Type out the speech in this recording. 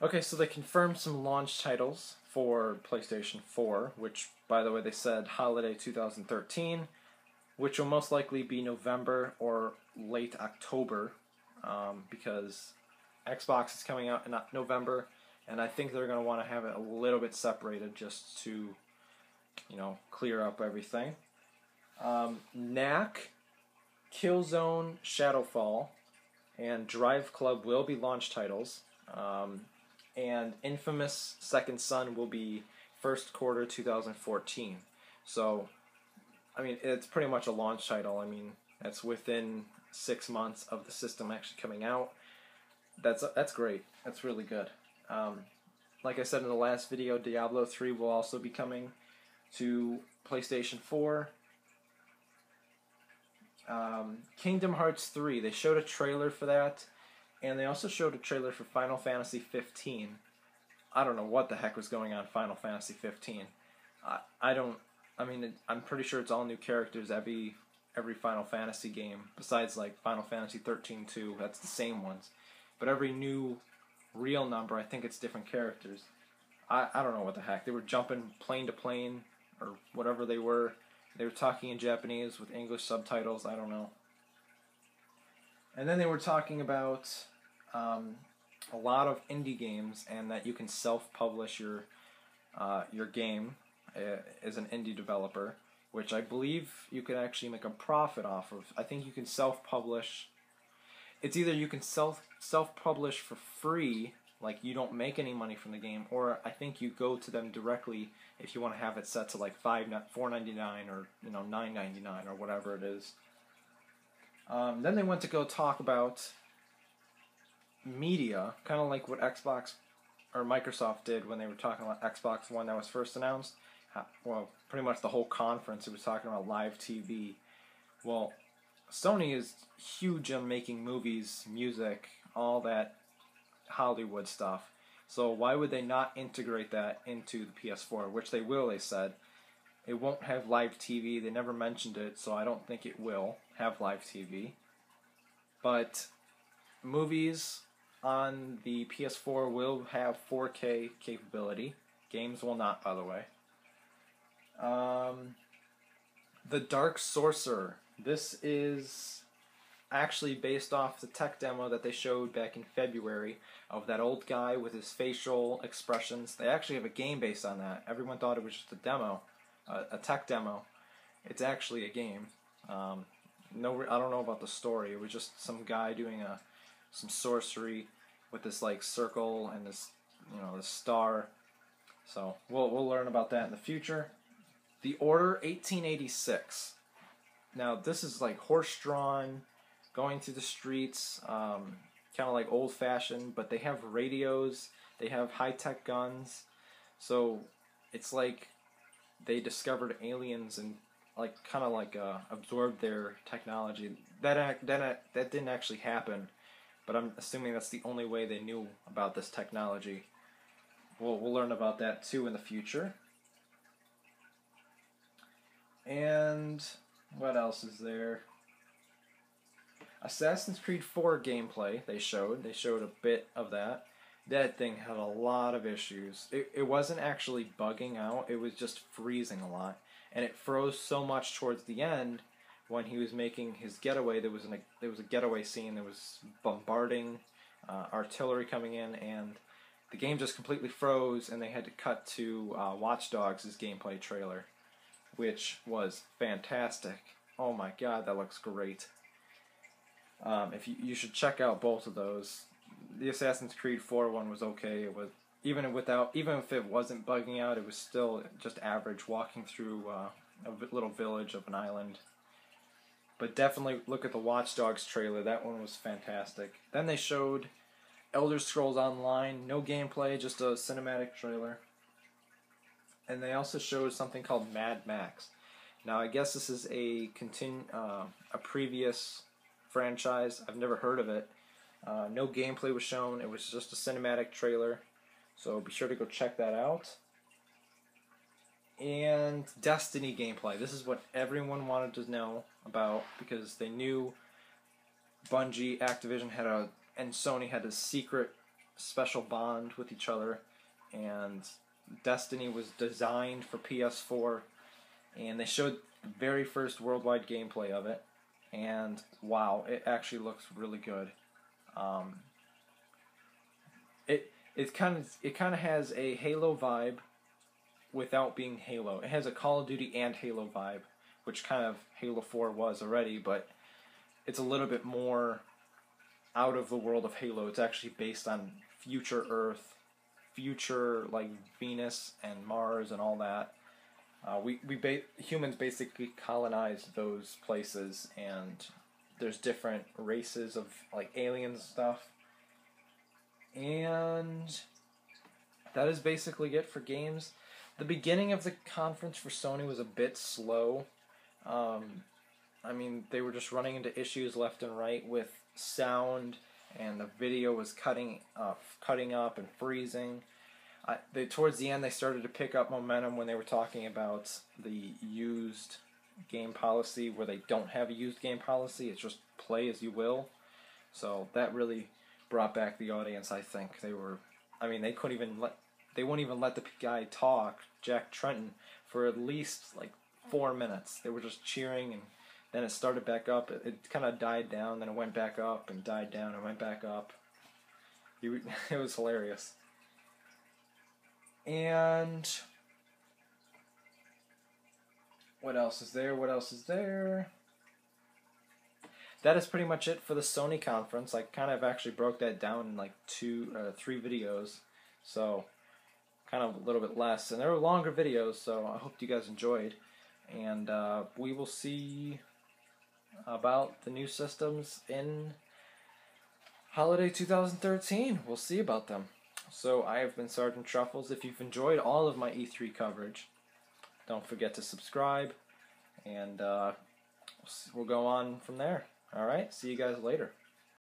Okay, so they confirmed some launch titles for PlayStation 4, which, by the way, they said holiday 2013, which will most likely be November or late October, because Xbox is coming out in November, and I think they're going to want to have it a little bit separated just to, clear up everything. Knack, Killzone, Shadowfall, and Drive Club will be launch titles. And InFamous Second Son will be first quarter 2014. So, I mean, it's pretty much a launch title. I mean, that's within 6 months of the system actually coming out. That's great. That's really good. Like I said in the last video, Diablo 3 will also be coming to PlayStation 4. Kingdom Hearts 3, they showed a trailer for that, and they also showed a trailer for Final Fantasy 15. I don't know what the heck was going on Final Fantasy 15. I'm pretty sure it's all new characters every Final Fantasy game, besides like Final Fantasy 13 2, that's the same ones. But every new real number, I think it's different characters. I don't know what the heck. They were jumping plane to plane, or whatever they were. They were talking in Japanese with English subtitles, I don't know. And then they were talking about a lot of indie games, and that you can self-publish your game as an indie developer, which I believe you can actually make a profit off of. I think you can self-publish. It's either you can self-publish for free, like you don't make any money from the game, or I think you go to them directly if you want to have it set to like $4.99 or $9.99 or whatever it is. Then they went to go talk about media, kind of like what Xbox or Microsoft did when they were talking about Xbox One that was first announced. Well, pretty much the whole conference, it was talking about live TV. Well, Sony is huge on making movies, music, all that Hollywood stuff. So why would they not integrate that into the PS4, which they will, they said. It won't have live TV. They never mentioned it, so I don't think it will have live TV. But movies on the PS4 will have 4K capability. Games will not, by the way. The Dark Sorcerer. This is actually based off the tech demo that they showed back in February of that old guy with his facial expressions. They actually have a game based on that. Everyone thought it was just a demo, a tech demo. It's actually a game. No, I don't know about the story. It was just some guy doing some sorcery with this like circle and this this star. So we'll learn about that in the future. The Order 1886. Now this is like horse-drawn, going through the streets, kind of like old-fashioned, but they have radios, they have high-tech guns, so it's like they discovered aliens and kind of absorbed their technology. That didn't actually happen, but I'm assuming that's the only way they knew about this technology. We'll learn about that too in the future. And what else is there? Assassin's Creed 4 gameplay they showed. They showed a bit of that. That thing had a lot of issues. It wasn't actually bugging out. It was just freezing a lot. And it froze so much towards the end when he was making his getaway. There was a getaway scene. There was bombarding, artillery coming in, and the game just completely froze, and they had to cut to Watch Dogs' gameplay trailer, which was fantastic. Oh my god, that looks great. If you should check out both of those. The Assassin's Creed 4 one was okay. It was even if it wasn't bugging out, it was still just average walking through a little village of an island. But definitely look at the Watch Dogs trailer. That one was fantastic. Then they showed Elder Scrolls Online, no gameplay, just a cinematic trailer. And they also showed something called Mad Max. Now I guess this is a previous franchise. I've never heard of it. No gameplay was shown. It was just a cinematic trailer. So be sure to go check that out. And Destiny gameplay. This is what everyone wanted to know about because they knew Bungie, Activision and Sony had a secret special bond with each other, and Destiny was designed for PS4, and they showed the very first worldwide gameplay of it, and wow, it actually looks really good. It kind of has a Halo vibe without being Halo. It has a Call of Duty and Halo vibe, which kind of Halo 4 was already, but it's a little bit more out of the world of Halo. It's actually based on future Earth, future like Venus and Mars and all that. Humans basically colonized those places, and there's different races of like aliens and stuff. And that is basically it for games. The beginning of the conference for Sony was a bit slow. I mean, they were just running into issues left and right with sound, and the video was cutting up and freezing. Towards the end, they started to pick up momentum when they were talking about the used game policy, where they don't have a used game policy. It's just play as you will. So that really brought back the audience. I think they wouldn't even let the guy talk, Jack Trenton, for at least like 4 minutes. They were just cheering, and then it started back up. It kind of died down, then it went back up and died down and went back up. It was hilarious. And what else is there? That is pretty much it for the Sony conference. I kind of actually broke that down in like 3 videos, so kind of a little bit less. And they were longer videos, so I hope you guys enjoyed. And we will see about the new systems in Holiday 2013. We'll see about them. So I have been SargentTruffles. If you've enjoyed all of my E3 coverage, don't forget to subscribe, and we'll go on from there. Alright, see you guys later.